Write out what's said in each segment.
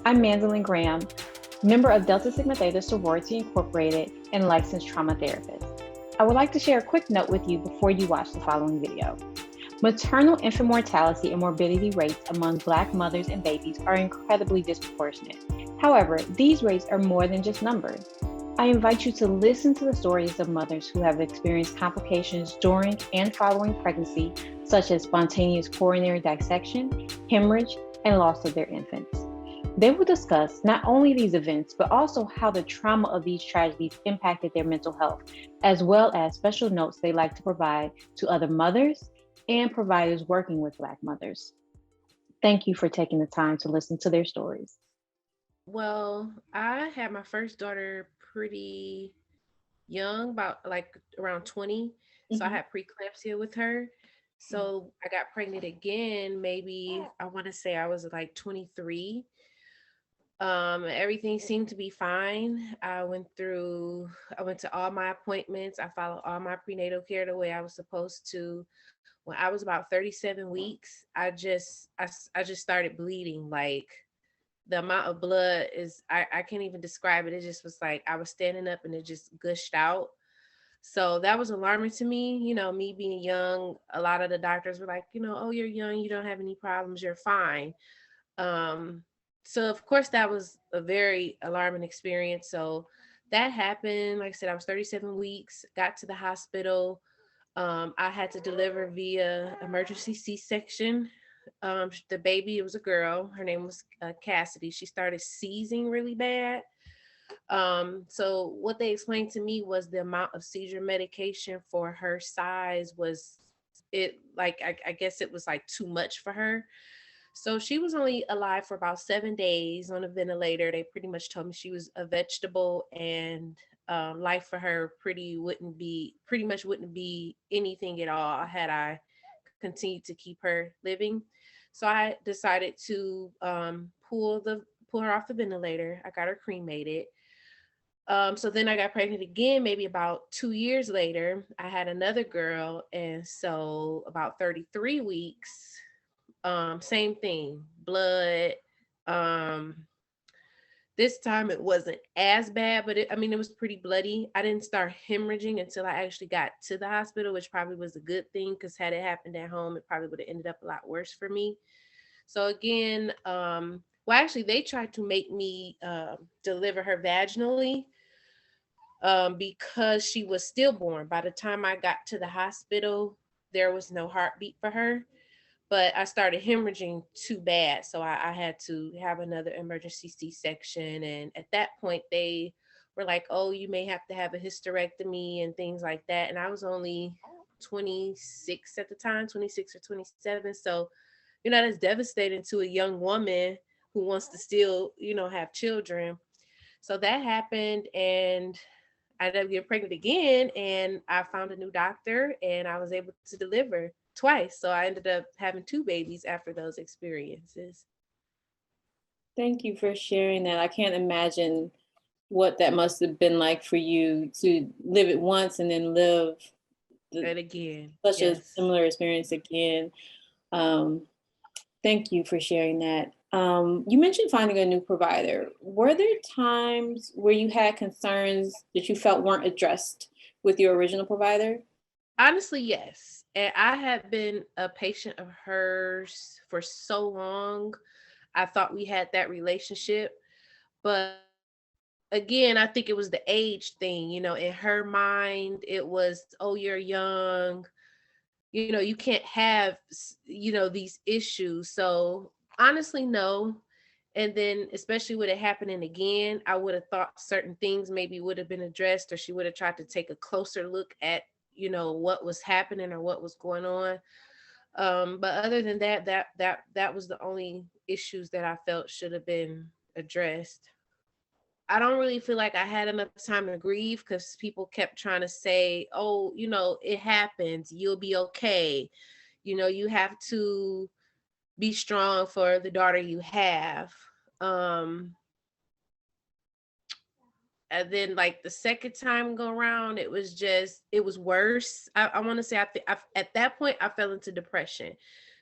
I'm Mandolin Graham, member of Delta Sigma Theta Sorority Incorporated and licensed trauma therapist. I would like to share a quick note with you before you watch the following video. Maternal infant mortality and morbidity rates among Black mothers and babies are incredibly disproportionate. However, these rates are more than just numbers. I invite you to listen to the stories of mothers who have experienced complications during and following pregnancy, such as spontaneous coronary dissection, hemorrhage, and loss of their infants. They will discuss not only these events, but also how the trauma of these tragedies impacted their mental health, as well as special notes they like to provide to other mothers and providers working with Black mothers. Thank you for taking the time to listen to their stories. Well, I had my first daughter pretty young, about like around 20. So I Mhm. had preeclampsia with her. So I got pregnant again, maybe I want to say I was like 23. Everything seemed to be fine. I went to all my appointments. I followed all my prenatal care the way I was supposed to. When I was about 37 weeks, I just started bleeding. Like the amount of blood is I can't even describe it. It just was like I was standing up and it just gushed out. So that was alarming to me. Me being young, a lot of the doctors were like, oh, you're young, you don't have any problems, you're fine. Um, so of course that was a very alarming experience. So that happened. Like I said, I was 37 weeks, got to the hospital. I had to deliver via emergency C-section. The baby, it was a girl. Her name was Cassidy. She started seizing really bad. So what they explained to me was the amount of seizure medication for her size was it like I guess it was like too much for her. So she was only alive for about 7 days on a ventilator. They pretty much told me she was a vegetable, and life for her pretty much wouldn't be anything at all had I continued to keep her living. So I decided to pull her off the ventilator. I got her cremated. So then I got pregnant again, maybe about 2 years later. I had another girl, and so about 33 weeks, same thing, blood. Um, this time it wasn't as bad, but I mean, it was pretty bloody. I didn't start hemorrhaging until I actually got to the hospital, which probably was a good thing because had it happened at home, it probably would have ended up a lot worse for me. So again, well, actually, they tried to make me deliver her vaginally because she was stillborn. By the time I got to the hospital, there was no heartbeat for her, but I started hemorrhaging too bad. So I had to have another emergency C-section. And at that point, they were like, oh, you may have to have a hysterectomy and things like that. And I was only 26 at the time, 26 or 27. So, that's devastating to a young woman who wants to still, have children. So that happened. And I ended up getting pregnant again, and I found a new doctor, and I was able to deliver twice. So I ended up having two babies after those experiences. Thank you for sharing that. I can't imagine what that must have been like for you to live it once and then live the, And again, such a yes. similar experience again. Um, Thank you for sharing that. You mentioned finding a new provider. Were there times where you had concerns that you felt weren't addressed with your original provider? Honestly, yes. And I had been a patient of hers for so long. I thought we had that relationship. But again, I think it was the age thing. In her mind, it was, oh, you're young. You can't have, these issues. So honestly, no. And then, especially with it happening again, I would have thought certain things maybe would have been addressed, or she would have tried to take a closer look at, what was happening or what was going on. But other than that, that was the only issues that I felt should have been addressed. I don't really feel like I had enough time to grieve because people kept trying to say, oh, it happens. You'll be okay. You have to be strong for the daughter you have. Um, and then like the second time go around, it was worse. I want to say at that point I fell into depression.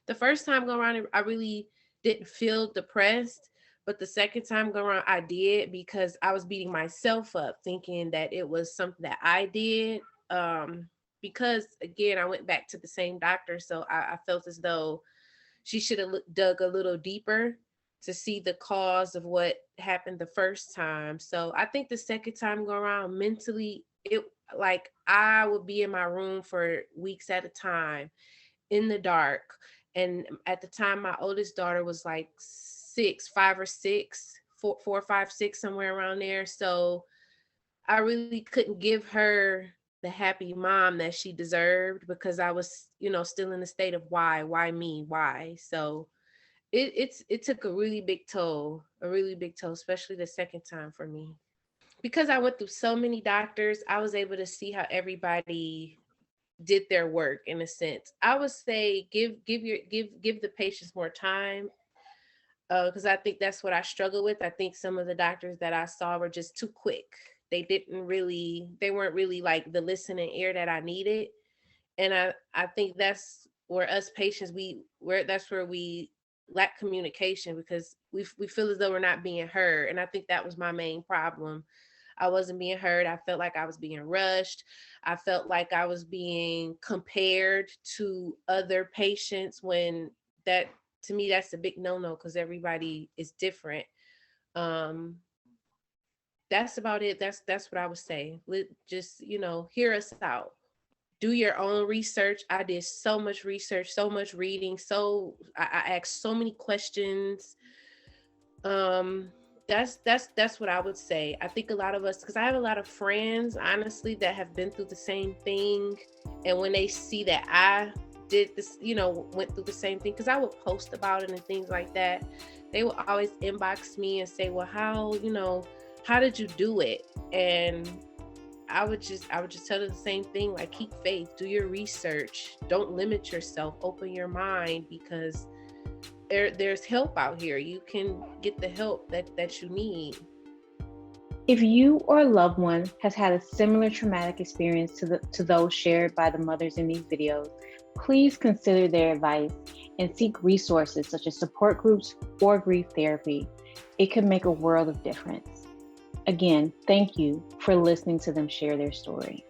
The first time go around, I really didn't feel depressed, But the second time go around, I did because I was beating myself up, thinking that it was something that I did. Um, because again, I went back to the same doctor, so I felt as though she should have dug a little deeper to see the cause of what happened the first time. So I think the second time go around, mentally, it like I would be in my room for weeks at a time in the dark. And at the time, my oldest daughter was like six, 5 or 6, 4, 4, 5, 6, somewhere around there. So I really couldn't give her the happy mom that she deserved because I was, still in the state of why me, why. So it took a really big toll, especially the second time for me. Because I went through so many doctors, I was able to see how everybody did their work in a sense. I would say give the patients more time, because I think that's what I struggle with. I think some of the doctors that I saw were just too quick. They weren't really like the listening ear that I needed. And I think that's where us patients that's where we lack communication because we feel as though we're not being heard. And I think that was my main problem. I wasn't being heard. I felt like I was being rushed. I felt like I was being compared to other patients when that to me that's a big no-no because everybody is different. Um that's about it. That's what I would say. Just, hear us out. Do your own research. I did so much research, so much reading, so I asked so many questions. um that's what I would say. I think a lot of us, because I have a lot of friends honestly that have been through the same thing, and when they see that I did this, went through the same thing, because I would post about it and things like that, they will always inbox me and say, well, how did you do it? And I would just tell them the same thing, like keep faith, do your research, don't limit yourself, open your mind, because there's help out here. You can get the help that you need. If you or a loved one has had a similar traumatic experience to those shared by the mothers in these videos, please consider their advice and seek resources such as support groups or grief therapy. It can make a world of difference. Again, thank you for listening to them share their story.